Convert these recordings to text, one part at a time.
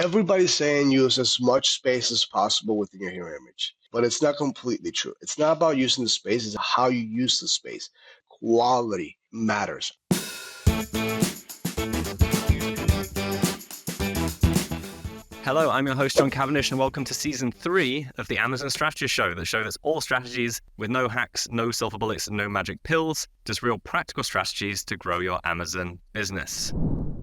Everybody's saying use as much space as possible within your hero image, but it's not completely true. It's not about using the space, it's how you use the space. Quality matters. Hello, I'm your host, John Cavendish, and welcome to Season 3 of the Amazon Strategist Show, the show that's all strategies with no hacks, no silver bullets, and no magic pills, just real practical strategies to grow your Amazon business.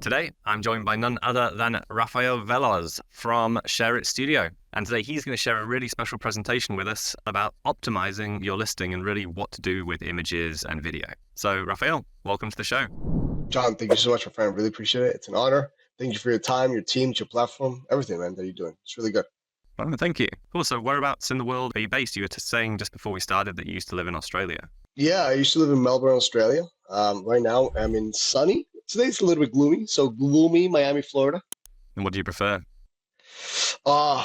Today, I'm joined by none other than Rafael Veloz from Share It Studio. And today he's going to share a really special presentation with us about optimizing your listing and really what to do with images and video. So, Rafael, welcome to the show. John, thank you so much, my friend. Really appreciate it. It's an honor. Thank you for your time, your team, your platform, everything, man, that you're doing. It's really good. Oh, thank you. Cool. So whereabouts in the world are you based? You were saying just before we started that you used to live in Australia. Yeah, I used to live in Melbourne, Australia. Right now, I'm in sunny. Today's a little bit gloomy. So gloomy, Miami, Florida. And what do you prefer? I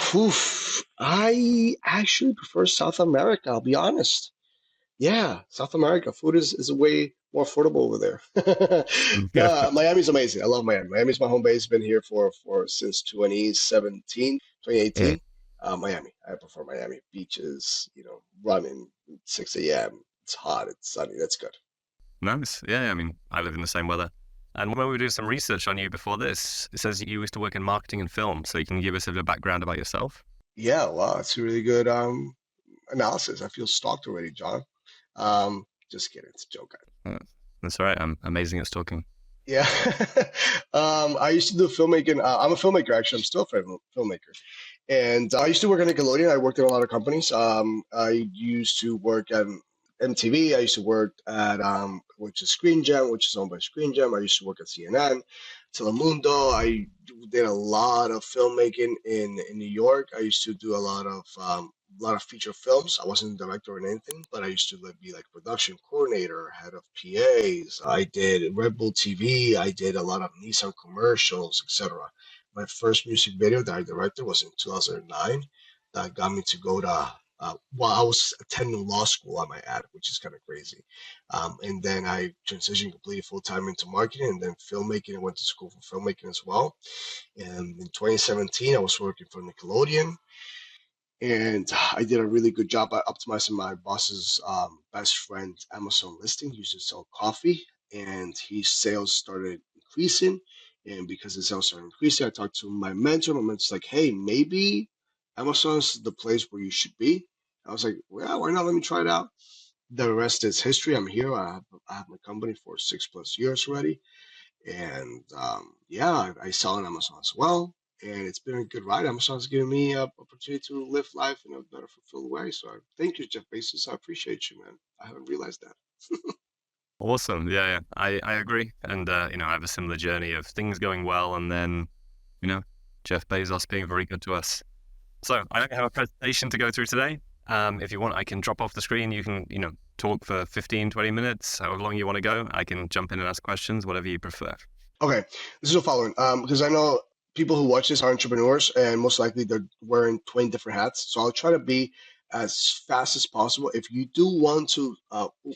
actually prefer South America, I'll be honest. Yeah, South America. Food is a way more affordable over there. Yeah. Miami's amazing. I love Miami. Miami's my home base. Been here for since 2017, 2018. Miami. I prefer Miami. Beaches, running 6 a.m. It's hot. It's sunny. That's good. Nice. Yeah, I mean, I live in the same weather. And when we were doing some research on you before this, it says you used to work in marketing and film. So you can give us a bit of background about yourself? Yeah, wow. It's a really good analysis. I feel stalked already, John. Just kidding. It's a joke. That's all right. I'm amazing at stalking. Yeah. I used to do filmmaking. I'm a filmmaker, actually. I'm still a filmmaker. And I used to work at Nickelodeon. I worked at a lot of companies. I used to work at MTV. I used to work at, which is Screen Gem, which is owned by Screen Gem. I used to work at CNN, Telemundo. I did a lot of filmmaking in New York. I used to do a lot of feature films. I wasn't a director or anything, but I used to be like production coordinator, head of PAs. I did Red Bull TV. I did a lot of Nissan commercials, etc. My first music video that I directed was in 2009. That got me to go to, while I was attending law school, I might add, which is kind of crazy. And then I transitioned completely full-time into marketing and then filmmaking. I went to school for filmmaking as well. And in 2017, I was working for Nickelodeon. And I did a really good job at optimizing my boss's best friend's Amazon listing. He used to sell coffee, and his sales started increasing. And because his sales started increasing, I talked to my mentor. My mentor's like, hey, maybe Amazon's the place where you should be. I was like, well, why not? Let me try it out. The rest is history. I'm here. I have my company for 6+ years already. And I sell on Amazon as well. And it's been a good ride. Amazon's given me an opportunity to live life in a better fulfilled way. So thank you, Jeff Bezos. I appreciate you, man. I haven't realized that. Awesome. Yeah. I agree. And, I have a similar journey of things going well and then, Jeff Bezos being very good to us. So I don't have a presentation to go through today. If you want, I can drop off the screen. You can, talk for 15, 20 minutes, however long you want to go. I can jump in and ask questions, whatever you prefer. Okay. This is the following. Because I know people who watch this are entrepreneurs and most likely they're wearing 20 different hats. So I'll try to be as fast as possible. If you do want to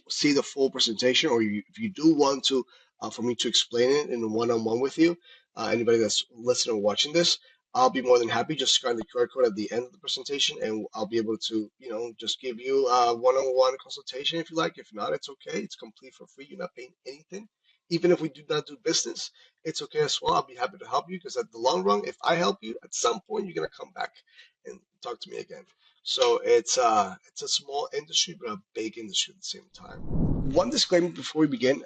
see the full presentation or if you do want to for me to explain it in one-on-one with you, anybody that's listening or watching this, I'll be more than happy. Just scan the QR code at the end of the presentation and I'll be able to, just give you a one-on-one consultation if you like. If not, it's okay. It's complete for free. You're not paying anything. Even if we do not do business, it's okay as well. I'll be happy to help you because at the long run, if I help you, at some point you're gonna come back and talk to me again. So it's a small industry, but a big industry at the same time. One disclaimer before we begin.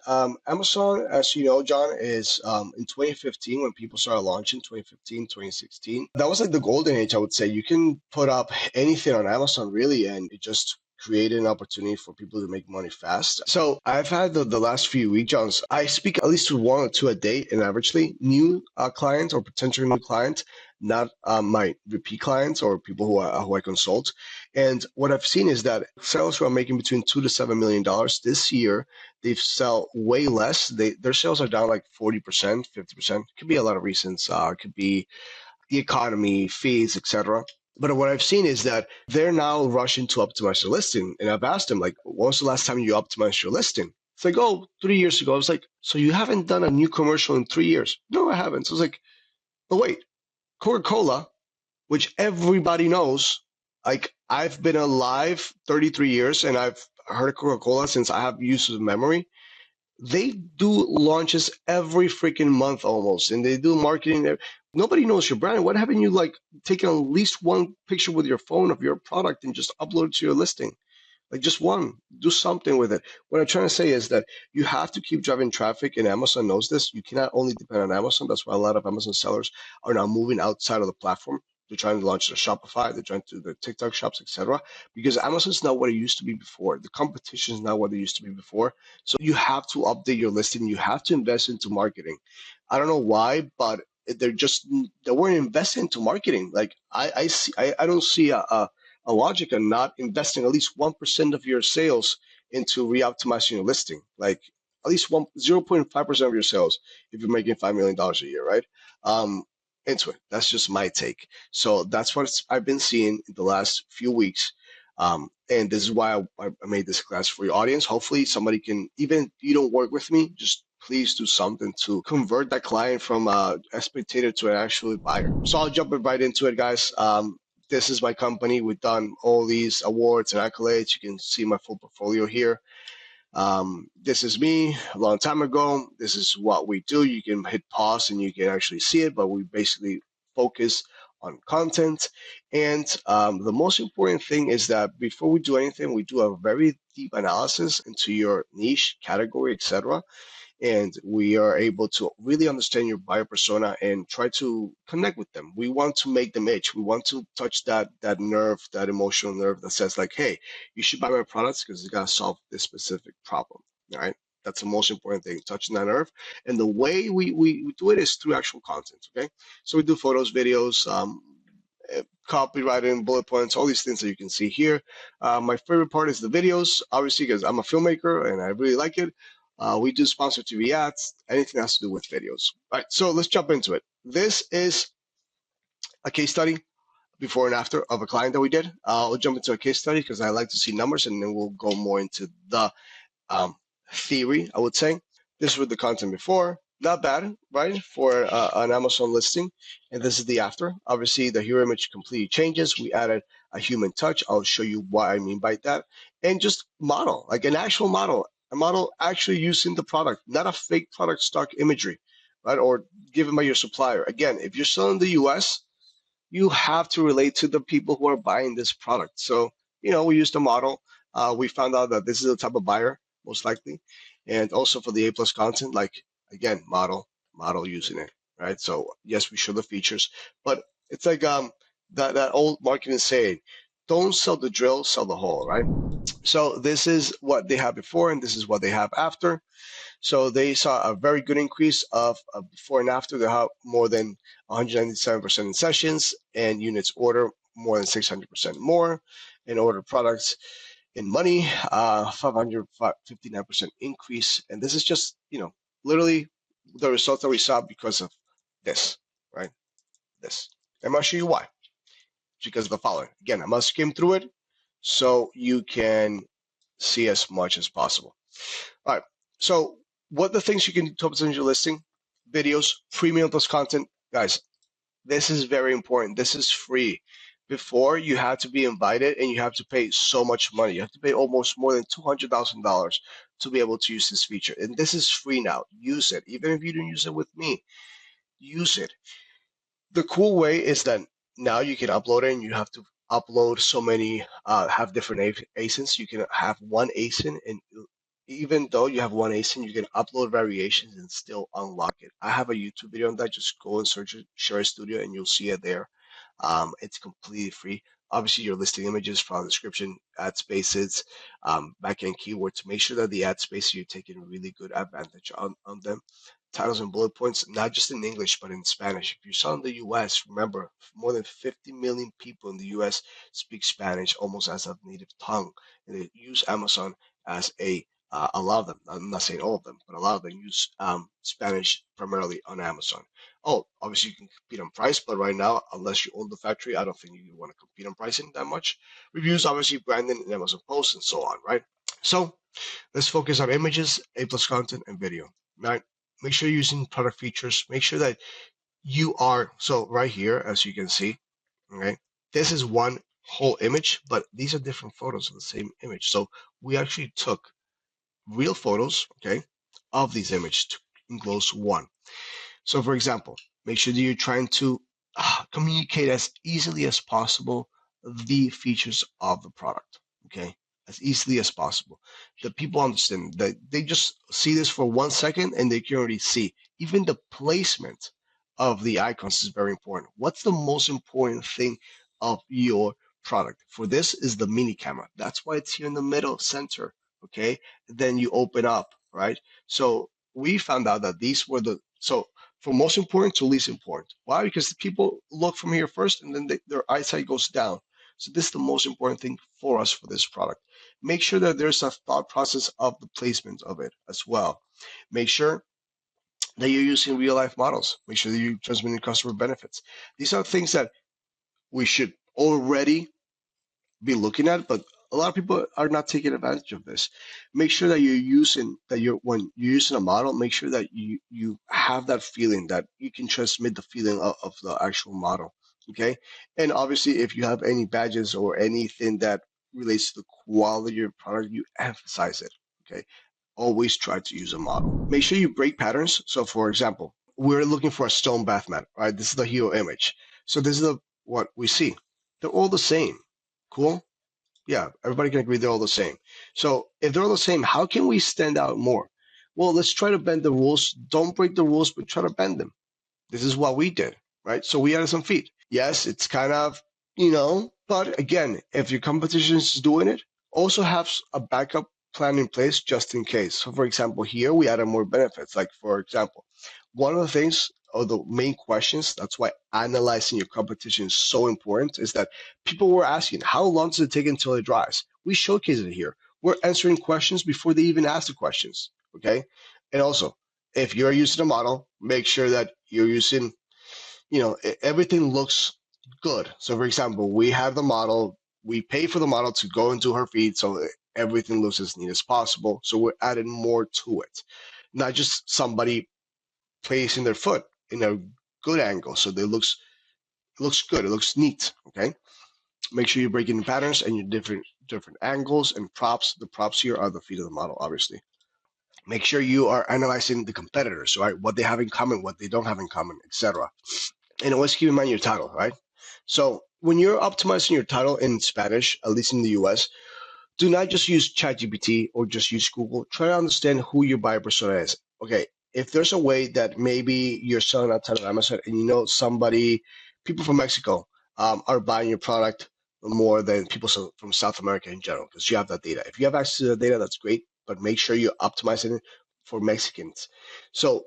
Amazon, as you know, John, is in 2015 when people started launching, 2015, 2016. That was like the golden age, I would say. You can put up anything on Amazon really, and it just created an opportunity for people to make money fast. So I've had the last few weeks, Johns, I speak at least to one or two a day and averagely new clients or potential new clients, not my repeat clients or people who I consult. And what I've seen is that sellers who are making between $2 to $7 million this year, they've sell way less. Their sales are down like 40%, 50%. Could be a lot of reasons. It could be the economy, fees, etc. But what I've seen is that they're now rushing to optimize their listing. And I've asked them, like, when was the last time you optimized your listing? It's like, oh, 3 years ago. I was like, so you haven't done a new commercial in 3 years? No, I haven't. So I was like, but wait, Coca-Cola, which everybody knows, like I've been alive 33 years and I've heard of Coca-Cola since I have use of memory. They do launches every freaking month almost, and they do marketing. Nobody knows your brand. What haven't you like taken at least one picture with your phone of your product and just upload it to your listing? Like just one, do something with it. What I'm trying to say is that you have to keep driving traffic, and Amazon knows this. You cannot only depend on Amazon. That's why a lot of Amazon sellers are now moving outside of the platform. They're trying to launch their Shopify, they're trying to do their TikTok shops, etc. Because Amazon is not what it used to be before. The competition is not what it used to be before. So you have to update your listing. You have to invest into marketing. I don't know why, but they're just they weren't investing into marketing. Like I see, I don't see a logic on not investing at least 1% of your sales into re-optimizing your listing. Like at least 0.5% of your sales if you're making $5 million a year, right? Um, into it. That's just my take. So that's what I've been seeing in the last few weeks. And this is why I made this class for your audience. Hopefully somebody can, even if you don't work with me, just please do something to convert that client from a spectator to an actual buyer. So I'll jump right into it, guys. This is my company. We've done all these awards and accolades. You can see my full portfolio here. This is me a long time ago. This is what we do. You can hit pause and you can actually see it, but we basically focus on content. And the most important thing is that before we do anything, we do a very deep analysis into your niche, category, etc, and we are able to really understand your buyer persona and try to connect with them. We want to make them itch. We want to touch that nerve, that emotional nerve that says like, hey, you should buy my products because it's gonna solve this specific problem. All right. That's the most important thing, touching that nerve. And the way we do it is through actual content. Okay. So we do photos, videos, copywriting, bullet points, all these things that you can see here. My favorite part is the videos, obviously, because I'm a filmmaker and I really like it. We do sponsored TV ads, anything that has to do with videos. All right, so let's jump into it. This is a case study before and after of a client that we did. We'll jump into a case study because I like to see numbers, and then we'll go more into the um, theory, I would say. This was the content before. Not bad, right, for an Amazon listing. And this is the after. Obviously, the hero image completely changes. We added a human touch. I'll show you what I mean by that. And just model, like an actual model, a model actually using the product, not a fake product stock imagery, right, or given by your supplier. Again, if you're selling in the US, you have to relate to the people who are buying this product. So, we used a model. We found out that this is the type of buyer, most likely. And also for the A plus content, like again, model using it, right? So yes, we show the features, but it's like that old marketing saying, don't sell the drill, sell the hole, right? So this is what they have before and this is what they have after. So they saw a very good increase of before and after. They have more than 197% in sessions and units order more than 600% more, and order products in money, 559% increase. And this is just, literally the results that we saw because of this, right? This. I'm going to show you why. Because of the following. Again, I must skim through it so you can see as much as possible. All right. So what the things you can do to optimize your listing? Videos, premium plus content. Guys, this is very important. This is free. Before, you had to be invited and you have to pay so much money. You have to pay almost more than $200,000 to be able to use this feature. And this is free now. Use it. Even if you don't use it with me, use it. The cool way is that now you can upload it and you have to upload so many, have different ASINs. You can have one ASIN, and even though you have one ASIN, you can upload variations and still unlock it. I have a YouTube video on that. Just go and search it, Share Studio, and you'll see it there. It's completely free. Obviously, your listing images, file description, ad spaces, backend keywords. Make sure that the ad space you're taking really good advantage on them. Titles and bullet points, not just in English, but in Spanish. If you're selling in the US, remember, more than 50 million people in the US speak Spanish almost as a native tongue. And they use Amazon as a lot of them, I'm not saying all of them, but a lot of them use Spanish primarily on Amazon. Oh, obviously you can compete on price, but right now, unless you own the factory, I don't think you want to compete on pricing that much. Reviews, obviously, branding, and Amazon posts, and so on, right? So let's focus on images, A plus content, and video, right? Make sure you're using product features. Make sure that So right here, as you can see, okay, this is one whole image, but these are different photos of the same image. So we actually took real photos, okay, of these images to enclose one. So for example, make sure that you're trying to communicate as easily as possible the features of the product, okay? As easily as possible. That people understand that they just see this for 1 second and they can already see. Even the placement of the icons is very important. What's the most important thing of your product? For this is the mini camera. That's why it's here in the middle center, okay? Then you open up, right? So we found out that these were so from most important to least important. Why? Because the people look from here first and then their eyesight goes down. So this is the most important thing for us for this product. Make sure that there's a thought process of the placement of it as well. Make sure that you're using real life models. Make sure that you're transmitting customer benefits. These are things that we should already be looking at, but a lot of people are not taking advantage of this. Make sure that you're when you're using a model, make sure that you have that feeling that you can transmit the feeling of the actual model. Okay. And obviously if you have any badges or anything that relates to the quality of your product, you emphasize it. Okay. Always try to use a model. Make sure you break patterns. So for example, we're looking for a stone bath mat, right? This is the hero image. So this is what we see. They're all the same. Cool. Yeah, everybody can agree they're all the same. So if they're all the same, how can we stand out more? Well, let's try to bend the rules. Don't break the rules, but try to bend them. This is what we did, right? So we added some feet. Yes, it's kind of, but again, if your competition is doing it, also have a backup plan in place just in case. So for example, here we added more benefits. Like for example, one of the things or the main questions, that's why analyzing your competition is so important, is that people were asking, how long does it take until it dries? We showcase it here. We're answering questions before they even ask the questions, okay? And also, if you're using a model, make sure that you're using, everything looks good. So for example, we have the model, we pay for the model to go into her feed, so everything looks as neat as possible. So we're adding more to it, not just somebody placing their foot in a good angle. So it looks good, it looks neat. Okay. Make sure you're breaking patterns and your different angles and props. The props here are the feet of the model, obviously. Make sure you are analyzing the competitors, right? What they have in common, what they don't have in common, etc. And always keep in mind your title, right? So when you're optimizing your title in Spanish, at least in the US, do not just use ChatGPT or just use Google. Try to understand who your buyer persona is. Okay, if there's a way that maybe you're selling outside of Amazon and you know people from Mexico are buying your product more than people from South America in general, because you have that data. If you have access to the data, that's great, but make sure you're optimizing it for Mexicans. So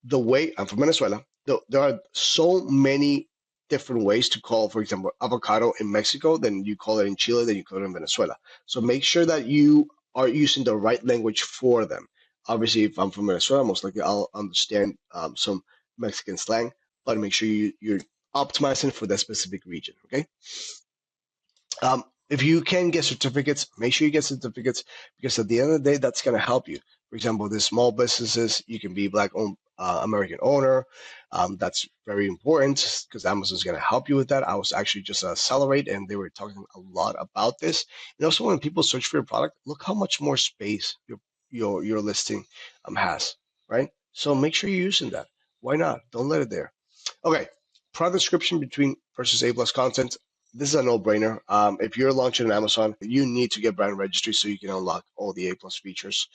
the way I'm from Venezuela, there are so many different ways to call, for example, avocado in Mexico than you call it in Chile, than you call it in Venezuela. So make sure that you are using the right language for them. Obviously, if I'm from Venezuela, most likely I'll understand some Mexican slang, but make sure you're optimizing for that specific region. Okay. If you can get certificates, make sure you get certificates, because at the end of the day, that's going to help you. For example, the small businesses, you can be Black-owned American owner. That's very important because Amazon's going to help you with that. I was actually just at Accelerate, and they were talking a lot about this. And also, when people search for your product, look how much more space your listing has, right? So make sure you're using that. Why not? Don't let it there. Okay, product description between versus A plus content. This is a no-brainer. If you're launching on Amazon, you need to get brand registry so you can unlock all the A plus features,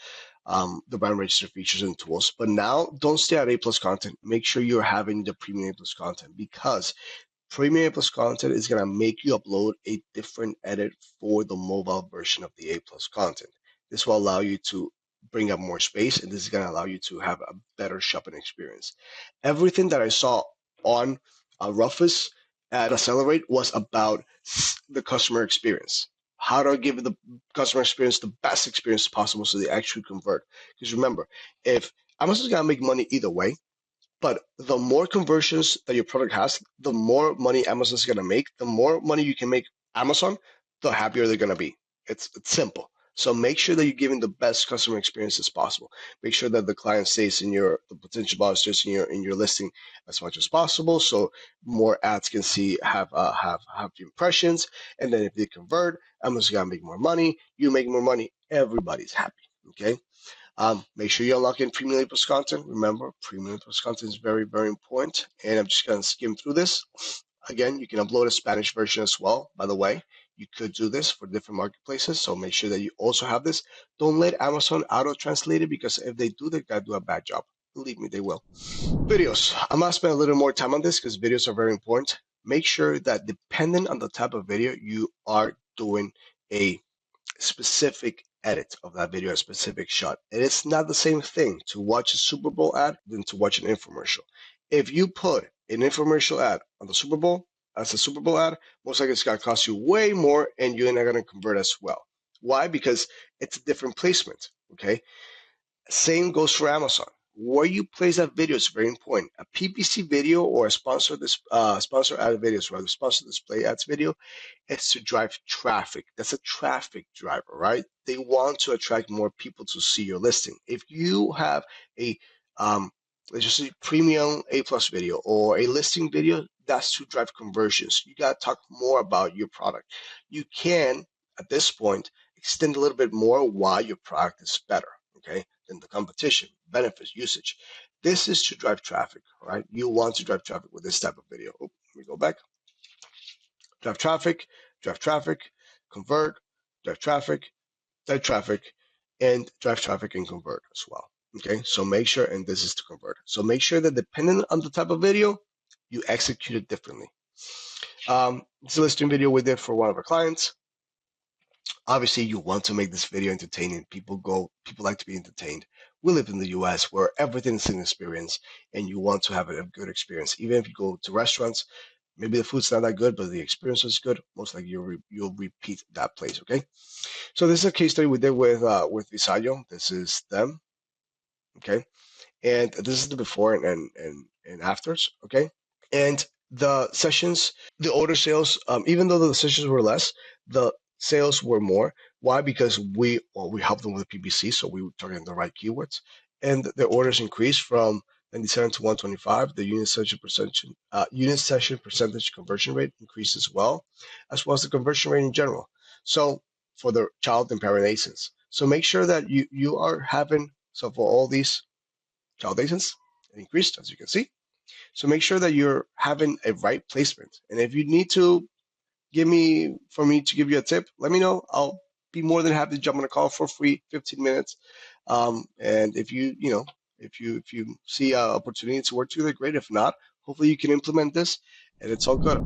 the brand register features and tools. But now, don't stay at A plus content. Make sure you're having the premium A plus content, because premium A plus content is gonna make you upload a different edit for the mobile version of the A plus content. This will allow you to bring up more space, and this is gonna allow you to have a better shopping experience. Everything that I saw on Rufus at Accelerate was about the customer experience. How do I give the customer experience the best experience possible so they actually convert? Because remember, if Amazon's gonna make money either way, but the more conversions that your product has, the more money Amazon's gonna make. The more money you can make Amazon, the happier they're gonna be. It's simple. So make sure that you're giving the best customer experience as possible. Make sure that the client stays in the potential buyer stays in your listing as much as possible, so more ads can see have the impressions, and then if they convert, Amazon's gonna make more money. You make more money, everybody's happy. Okay. Make sure you unlock in premium plus content. Remember, premium plus content is very, very important. And I'm just gonna skim through this. Again, you can upload a Spanish version as well. By the way, you could do this for different marketplaces. So make sure that you also have this. Don't let Amazon auto translate it, because if they do, they gotta do a bad job. Believe me, they will. Videos. I'm gonna spend a little more time on this because videos are very important. Make sure that depending on the type of video, you are doing a specific edit of that video, a specific shot. And it's not the same thing to watch a Super Bowl ad than to watch an infomercial. If you put an infomercial ad on the Super Bowl as a Super Bowl ad, most likely it's going to cost you way more and you're not going to convert as well. Why? Because it's a different placement. Okay. Same goes for Amazon. Where you place that video is very important. A PPC video or a sponsor ad videos, rather sponsor display ads video, is to drive traffic. That's a traffic driver, right? They want to attract more people to see your listing. If you have a let's just say premium A plus video or a listing video, that's to drive conversions. You got to talk more about your product. You can, at this point, extend a little bit more why your product is better, okay, than the competition, benefits, usage. This is to drive traffic, right? You want to drive traffic with this type of video. Oh, let me go back. Drive traffic, convert, drive traffic, and drive traffic and convert as well. Okay, so make sure, and this is to convert. So make sure that depending on the type of video, you execute it differently. It's a listing video we did for one of our clients. Obviously, you want to make this video entertaining. People like to be entertained. We live in the US where everything is an experience, and you want to have a good experience. Even if you go to restaurants, maybe the food's not that good, but the experience is good. Most likely you'll repeat that place. Okay. So this is a case study we did with Visayo. This is them. Okay. And this is the before and afters. Okay. And the sessions, the order sales, even though the sessions were less, the sales were more. Why? Because we helped them with PPC, so we were targeting the right keywords, and the orders increased from 97 to 125. The unit session percentage conversion rate increased as well as the conversion rate in general. So for the child and parent ASINs, so make sure that you are having, so for all these child ASINs, it increased, as you can see. So make sure that you're having a right placement. And if you need to for me to give you a tip, let me know. I'll be more than happy to jump on a call for free, 15 minutes. And if if you see an opportunity to work together, great. If not, hopefully you can implement this and it's all good.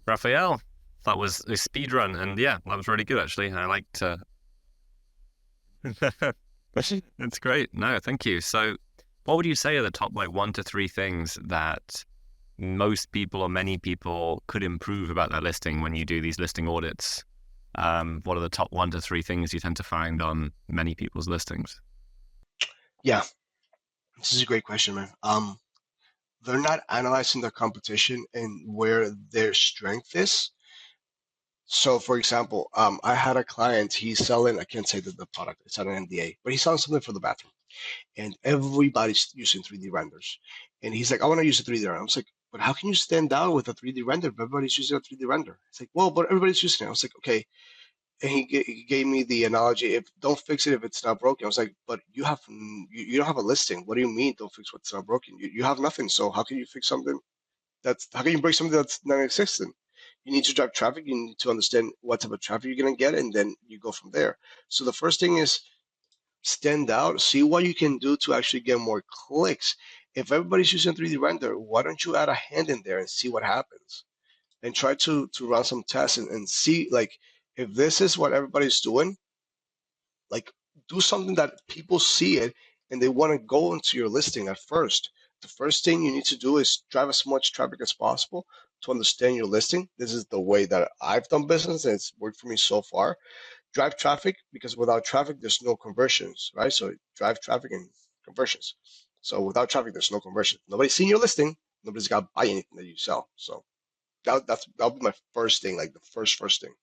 Rafael, that was a speed run, and yeah, that was really good actually. I liked. It's great. No, thank you. So, what would you say are the top 1 to 3 things that most people or many people could improve about their listing when you do these listing audits? What are the top 1 to 3 things you tend to find on many people's listings? Yeah, this is a great question, man. They're not analyzing their competition and where their strength is. So, for example, I had a client. He's selling. I can't say the product. It's on an NDA, but he's selling something for the bathroom, and everybody's using 3D renders. And he's like, I want to use a 3D render. I was like, but how can you stand out with a 3D render if everybody's using a 3D render? It's like, well, but everybody's using it. I was like, okay. And he gave me the analogy: if don't fix it if it's not broken. I was like, but you don't have a listing. What do you mean don't fix what's not broken? You have nothing. So how can you fix something how can you break something that's non-existent? You need to drive traffic. You need to understand what type of traffic you're gonna get, and then you go from there. So the first thing is stand out, see what you can do to actually get more clicks. If everybody's using 3D render, why don't you add a hand in there and see what happens? And try to run some tests and see, like, if this is what everybody's doing, like, do something that people see it and they want to go into your listing at first. The first thing you need to do is drive as much traffic as possible to understand your listing. This is the way that I've done business and it's worked for me so far. Drive traffic, because without traffic, there's no conversions, right? So drive traffic and conversions. So without traffic, there's no conversion. Nobody's seen your listing. Nobody's got to buy anything that you sell. So that'll be my first thing, like the first thing.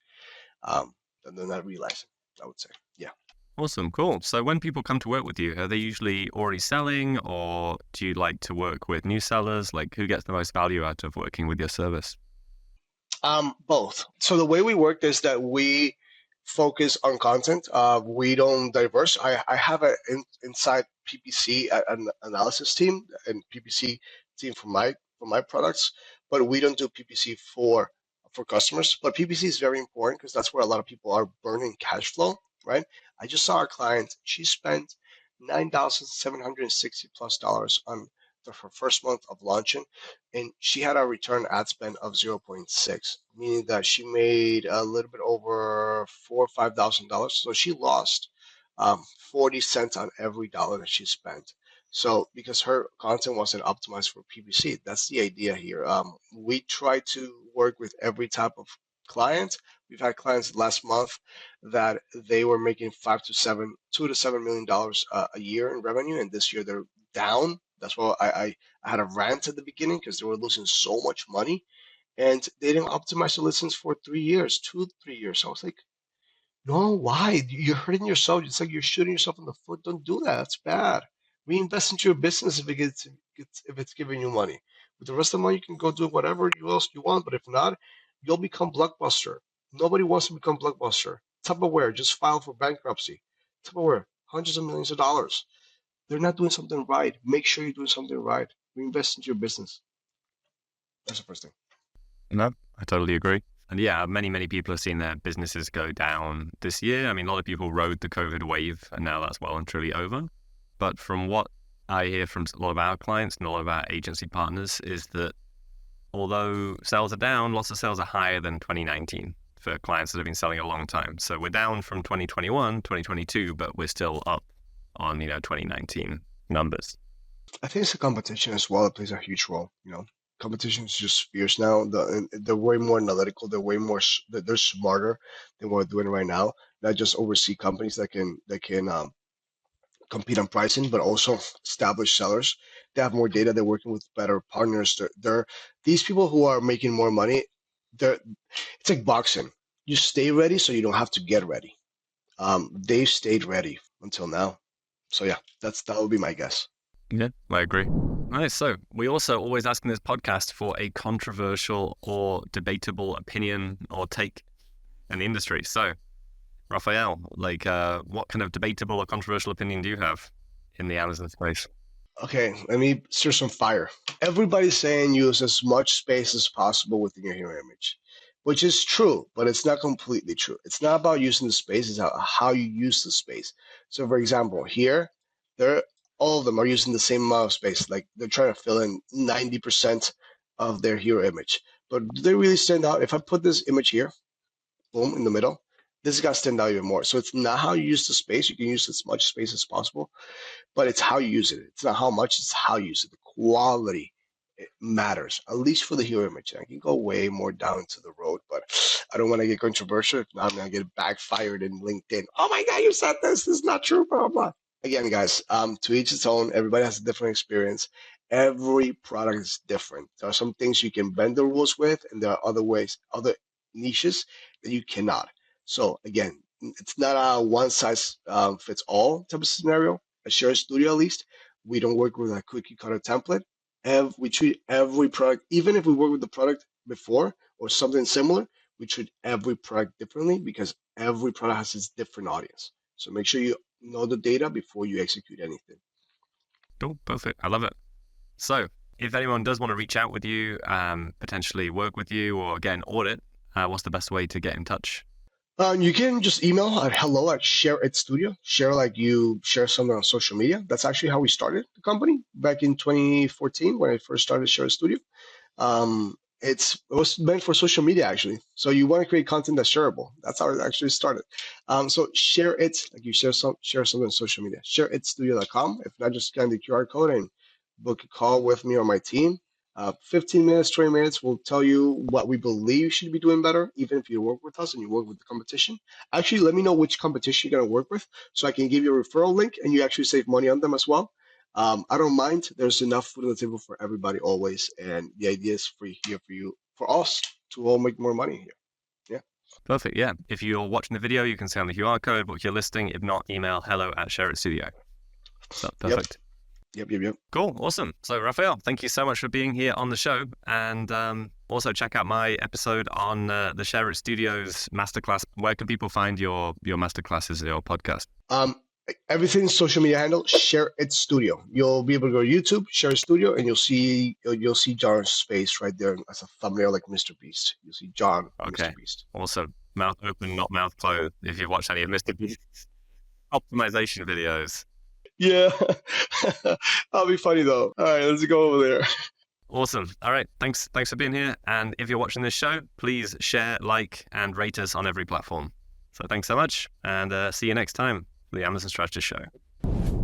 That they're not realizing, I would say. Yeah. Awesome, cool. So when people come to work with you, are they usually already selling, or do you like to work with new sellers? Like, who gets the most value out of working with your service? Both. So the way we work is that we focus on content. We don't diverse. I have an inside PPC an analysis team and PPC team for my products, but we don't do PPC for customers. But PPC is very important because that's where a lot of people are burning cash flow, right? I just saw a client. She spent $9,760 plus dollars on her first month of launching, and she had a return ad spend of 0.6, meaning that she made a little bit over $4,000 or $5,000. So she lost 40 cents on every dollar that she spent. So because her content wasn't optimized for PPC, that's the idea here. We try to work with every type of client. We've had clients last month that they were making $2 to $7 million a year in revenue, and this year they're down. That's why I had a rant at the beginning because they were losing so much money and they didn't optimize the listens for 3 years, 2, 3 years. I was like, no, why? You're hurting yourself. It's like you're shooting yourself in the foot. Don't do that. That's bad. Reinvest into your business if it's giving you money. With the rest of the money, you can go do whatever else you want. But if not, you'll become Blockbuster. Nobody wants to become Blockbuster. Tupperware just filed for bankruptcy. Tupperware, hundreds of millions of dollars. They're not doing something right. Make sure you're doing something right. Reinvest into your business. That's the first thing. No, I totally agree. And yeah, many people have seen their businesses go down this year. I mean, a lot of people rode the COVID wave, and now that's well and truly over. But from what I hear from a lot of our clients and a lot of our agency partners is that although sales are down, lots of sales are higher than 2019 for clients that have been selling a long time. So we're down from 2021, 2022, but we're still up on, 2019 numbers. I think it's the competition as well that plays a huge role. Competition is just fierce now. They're way more analytical. They're way more. They're smarter than what we're doing right now. Not just oversee companies that can compete on pricing, but also established sellers. They have more data. They're working with better partners. They're these people who are making more money. They're It's like boxing. You stay ready so you don't have to get ready. They've stayed ready until now. So yeah, that would be my guess. Yeah, I agree. Nice. So we also always ask in this podcast for a controversial or debatable opinion or take in the industry. So, Rafael, what kind of debatable or controversial opinion do you have in the Amazon space? Okay, let me stir some fire. Everybody's saying use as much space as possible within your hero image, which is true, but it's not completely true. It's not about using the space, it's how you use the space. So, for example, here, they're all of them are using the same amount of space. Like they're trying to fill in 90% of their hero image. But do they really stand out? If I put this image here, boom, in the middle, this is gonna stand out even more. So it's not how you use the space. You can use as much space as possible, but it's how you use it. It's not how much, it's how you use it. The quality it matters, at least for the hero image. I can go way more down to the road, but I don't want to get controversial. If not, I'm going to get backfired in LinkedIn. Oh my God, you said this. This is not true, blah, blah, blah. Again, guys, to each its own. Everybody has a different experience. Every product is different. There are some things you can bend the rules with, and there are other ways, other niches that you cannot. So again, it's not a one size fits all type of scenario. A Share Studio, at least, we don't work with a cookie cutter template. We treat every product, even if we work with the product before or something similar, we treat every product differently because every product has its different audience. So make sure you know the data before you execute anything. Cool, perfect. I love it. So, if anyone does want to reach out with you, potentially work with you, or get an audit, what's the best way to get in touch? You can just email at hello at Share It Studio. Share like you share something on social media. That's actually how we started the company back in 2014 when I first started Share It Studio. It was meant for social media actually. So you want to create content that's shareable. That's how it actually started. So share it like you share something on social media. ShareItStudio.com. If not, just scan the QR code and book a call with me or my team. 15 minutes, 20 minutes will tell you what we believe you should be doing better, even if you work with us and you work with the competition. Actually, let me know which competition you're going to work with so I can give you a referral link and you actually save money on them as well. I don't mind. There's enough food on the table for everybody always. And the idea is free here for you, for us to all make more money here. Yeah. Perfect. Yeah. If you're watching the video, you can scan the QR code, book your listing. If not, email hello@ShareItStudio. So Yep. perfect. Yep. Cool. Awesome. So Rafael, thank you so much for being here on the show. And also check out my episode on the Share It Studios masterclass. Where can people find your masterclasses, your podcast? Everything's social media handle, Share It Studio. You'll be able to go to YouTube, Share It Studio, and you'll see John's face right there as a thumbnail, like Mr. Beast. You'll see John, Okay. Mr. Beast. Also, mouth open, not mouth closed. If you've watched any of Mr. Beast's optimization videos. Yeah, that'll be funny though. All right, let's go over there. Awesome. All right. Thanks for being here. And if you're watching this show, please share, like, and rate us on every platform. So thanks so much, and see you next time for the Amazon Strategist Show.